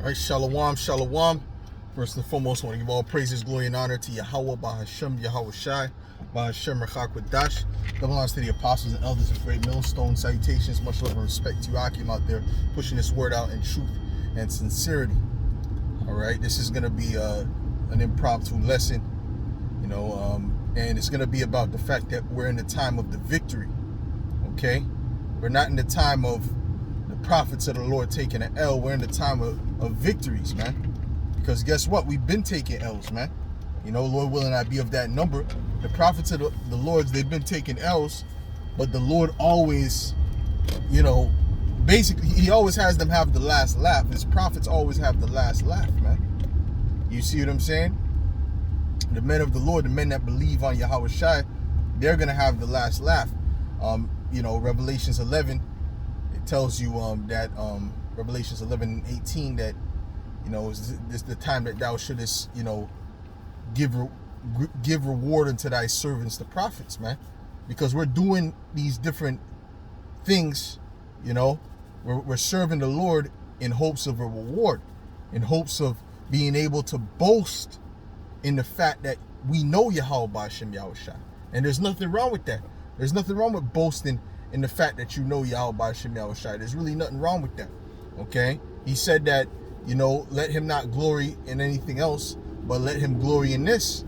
All right, shalom, shalom. First and foremost, I want to give all praises, glory, and honor to Yahweh, Bahashem, Yahweh Shai, Bahashem, Rechak Wadash. Double honors to the apostles and elders of Great Millstone. Salutations, much love and respect to you, Akim, out there pushing this word out in truth and sincerity. All right, this is going to be an impromptu lesson, and it's going to be about the fact that we're in the time of the victory, okay? We're not in the time of the prophets of the Lord taking an L. We're in the time of victories, man. Because guess what? We've been taking L's, man. Lord willing, I be of that number. The prophets of the Lords, they've been taking L's, but the Lord always, basically, he always has them have the last laugh. His prophets always have the last laugh, man. You see what I'm saying? The men of the Lord, the men that believe on Yahweh Shai, they're going to have the last laugh. Revelations 11, it tells you that Revelations 11:18 that is the time that thou shouldest give reward unto thy servants the prophets, man, because we're doing these different things. We're serving the Lord in hopes of a reward, in hopes of being able to boast in the fact that we know Yahweh Ba'ashem Yahweh Shai. And there's nothing wrong with that. There's nothing wrong with boasting in the fact that you know Yahweh Ba'ashem Yahweh Shai. There's really nothing wrong with that. Okay? He said that, let him not glory in anything else, but let him glory in this,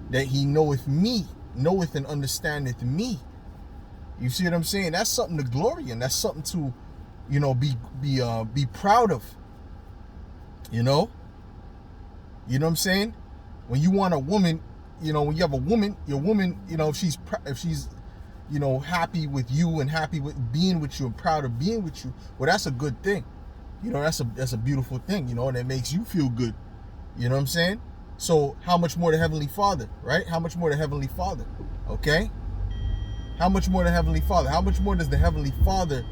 that he knoweth me, knoweth and understandeth me. You see what I'm saying? That's something to glory in. That's something to, be proud of. You know what I'm saying? When you want a woman, when you have a woman, your woman, if she's happy with you and happy with being with you and proud of being with you, well, that's a good thing. That's a beautiful thing, and it makes you feel good. You know what I'm saying? So how much more the Heavenly Father, right? How much more the Heavenly Father, okay? How much more the Heavenly Father? How much more does the Heavenly Father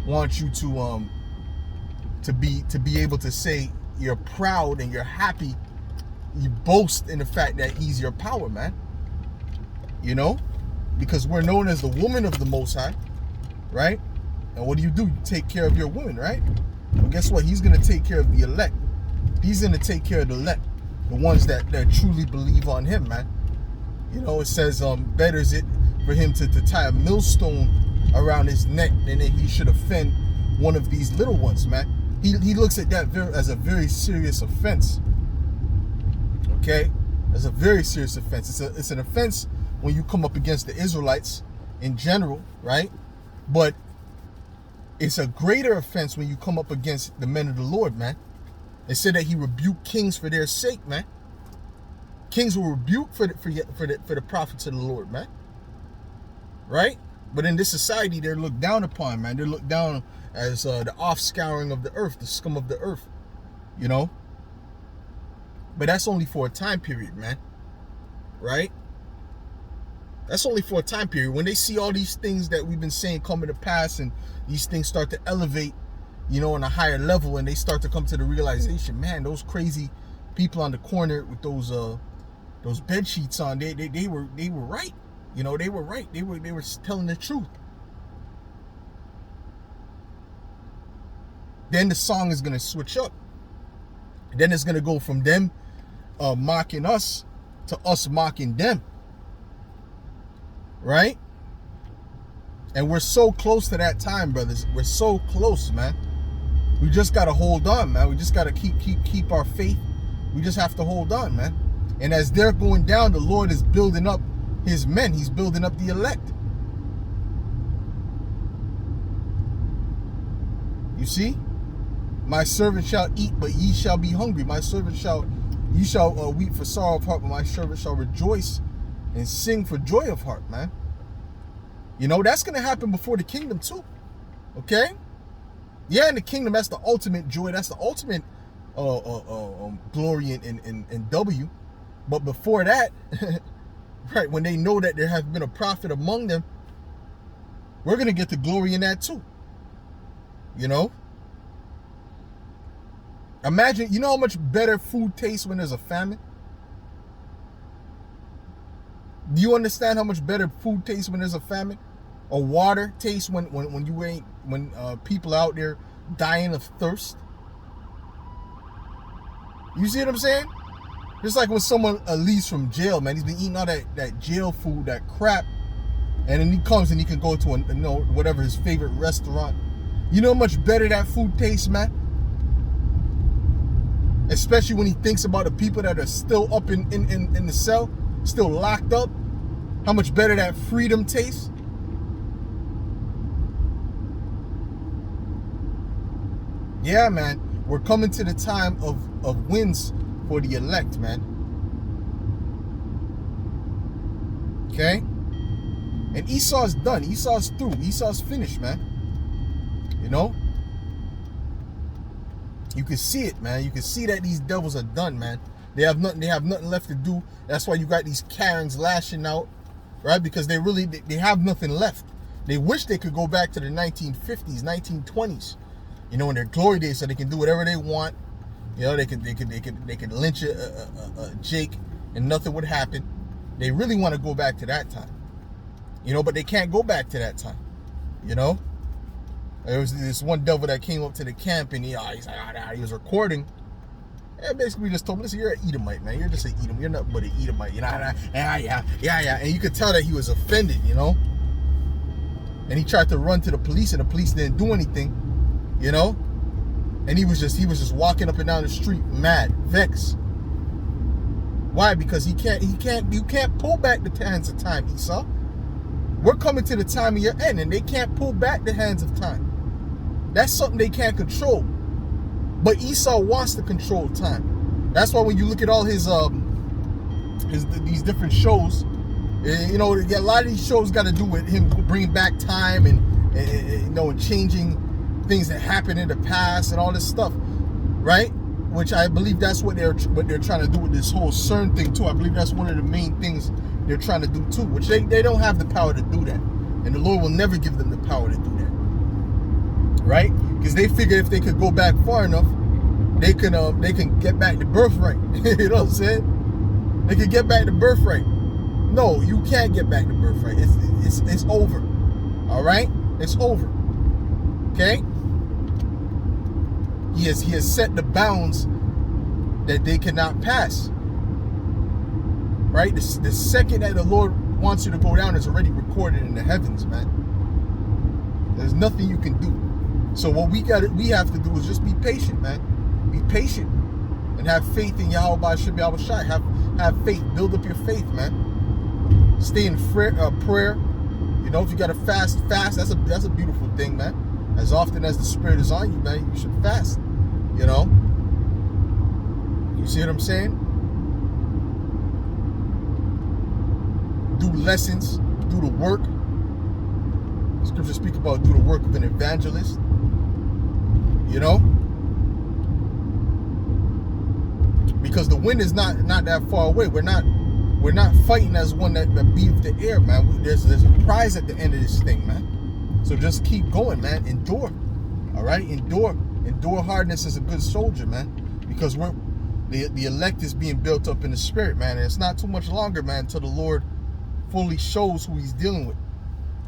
want you to be able to say you're proud and you're happy? You boast in the fact that he's your power, man. Because we're known as the woman of the Most High, right? And what do? You take care of your woman, right? Well, guess what? He's going to take care of the elect. He's going to take care of the elect, the ones that truly believe on him, man. It says, better is it for him to tie a millstone around his neck than that he should offend one of these little ones, man. He looks at that as a very serious offense. Okay? It's a very serious offense. It's an offense when you come up against the Israelites in general, right? But it's a greater offense when you come up against the men of the Lord, man. It said that he rebuked kings for their sake, man. Kings will rebuke for the prophets of the Lord, man. Right? But in this society, they're looked down upon, man. They're looked down as the offscouring of the earth, the scum of the earth, But that's only for a time period, man. Right? That's only for a time period. When they see all these things that we've been saying coming to pass and these things start to elevate, on a higher level, and they start to come to the realization, man, those crazy people on the corner with those bed sheets on, they were right. They were right. They were telling the truth. Then the song is gonna switch up. Then it's gonna go from them mocking us to us mocking them. Right? And we're so close to that time, brothers. We're so close, man. We just gotta hold on, man. We just gotta keep our faith. We just have to hold on, man. And as they're going down, the Lord is building up his men. He's building up the elect. You see? My servant shall eat, but ye shall be hungry. My servant ye shall weep for sorrow of heart, but my servant shall rejoice and sing for joy of heart, man. That's going to happen before the kingdom too. Okay? Yeah, in the kingdom, that's the ultimate joy. That's the ultimate glory and W. But before that, right, when they know that there has been a prophet among them, we're going to get the glory in that too. Imagine, how much better food tastes when there's a famine? Do you understand how much better food tastes when there's a famine? Or water tastes when people out there dying of thirst? You see what I'm saying? Just like when someone leaves from jail, man, he's been eating all that jail food, that crap, and then he comes and he can go to whatever his favorite restaurant. You know how much better that food tastes, man? Especially when he thinks about the people that are still up in the cell, still locked up. How much better that freedom tastes. Yeah, man. We're coming to the time of wins for the elect, man. Okay? And Esau's done. Esau's through. Esau's finished, man. You know? You can see it, man. You can see that these devils are done, man. They have nothing left to do. That's why you got these Karens lashing out, right? Because they have nothing left. They wish they could go back to the 1950s, 1920s, you know, in their glory days, so they can do whatever they want. You know, they could lynch a Jake and nothing would happen. They really want to go back to that time, you know, but they can't go back to that time, you know. There was this one devil that came up to the camp and he was recording. And basically just told him, listen, you're an Edomite, man. You're just an Edom. You're not but an Edomite. You know, yeah. And you could tell that he was offended, you know. And he tried to run to the police and the police didn't do anything, you know. And he was just walking up and down the street mad, vexed. Why? Because you can't pull back the hands of time, Esau. We're coming to the time of your end and they can't pull back the hands of time. That's something they can't control. But Esau wants to control time. That's why when you look at all these different shows, you know, a lot of these shows got to do with him bringing back time and you know, and changing things that happened in the past and all this stuff, right? Which I believe that's what they're trying to do with this whole CERN thing too. I believe that's one of the main things they're trying to do too. Which they don't have the power to do that, and the Lord will never give them the power to do that. Right? Because they figure if they could go back far enough, they can get back the birthright. You know what I'm saying? They can get back the birthright. No, you can't get back the birthright. It's over. All right? It's over. Okay? He has set the bounds that they cannot pass. Right? The second that the Lord wants you to go down is already recorded in the heavens, man. There's nothing you can do. So what we have to do is just be patient, man. Be patient and have faith in Yahweh Ba'ashim Yahweh Shai. Have faith. Build up your faith, man. Stay in prayer. You know, if you got to fast. That's a beautiful thing, man. As often as the Spirit is on you, man, you should fast. You know. You see what I'm saying? Do lessons. Do the work. Scriptures speak about do the work of an evangelist. You know? Because the wind is not that far away. We're not fighting as one that beats the air, man. There's a prize at the end of this thing, man. So just keep going, man. Endure. All right? Endure. Endure hardness as a good soldier, man. Because the elect is being built up in the spirit, man. And it's not too much longer, man, until the Lord fully shows who he's dealing with.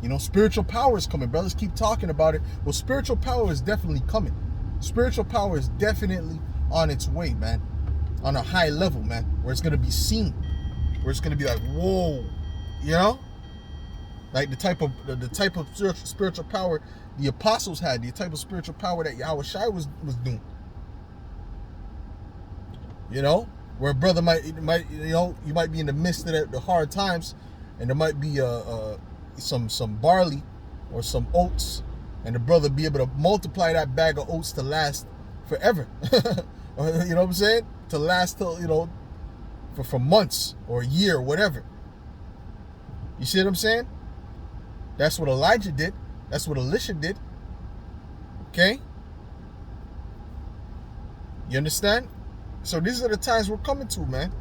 You know, spiritual power is coming. Brothers keep talking about it. Well, spiritual power is definitely coming. Spiritual power is definitely on its way, man. On a high level, man. Where it's going to be seen. Where it's going to be like, whoa. You know? Like the type of spiritual power the apostles had. The type of spiritual power that Yahweh Shai was doing. You know? Where a brother might you know, you might be in the midst of the hard times. And there might be some barley or some oats, and the brother be able to multiply that bag of oats to last forever. You know what I'm saying? To last till, you know, for months or a year or whatever. You see what I'm saying? That's what Elijah did. That's what Elisha did. Okay? You understand? So these are the times we're coming to, man.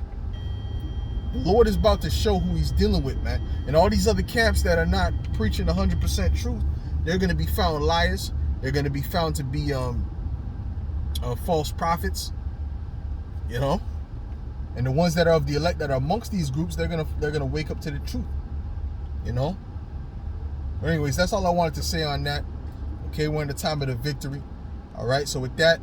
The Lord is about to show who he's dealing with, man. And all these other camps that are not preaching 100% truth, they're going to be found liars. They're going to be found to be false prophets, you know. And the ones that are of the elect that are amongst these groups, they're gonna wake up to the truth, you know. But anyways, that's all I wanted to say on that. Okay, we're in the time of the victory. All right. So with that,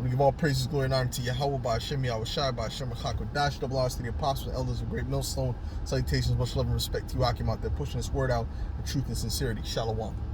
We give all praises, glory, and honor to Yahweh, by Hashem, Yahweh Shai, by Hashem, Dash, double honors to the apostles and elders of Great Millstone. Salutations, much love and respect to you, Akim, out there pushing this word out in truth and sincerity. Shalom.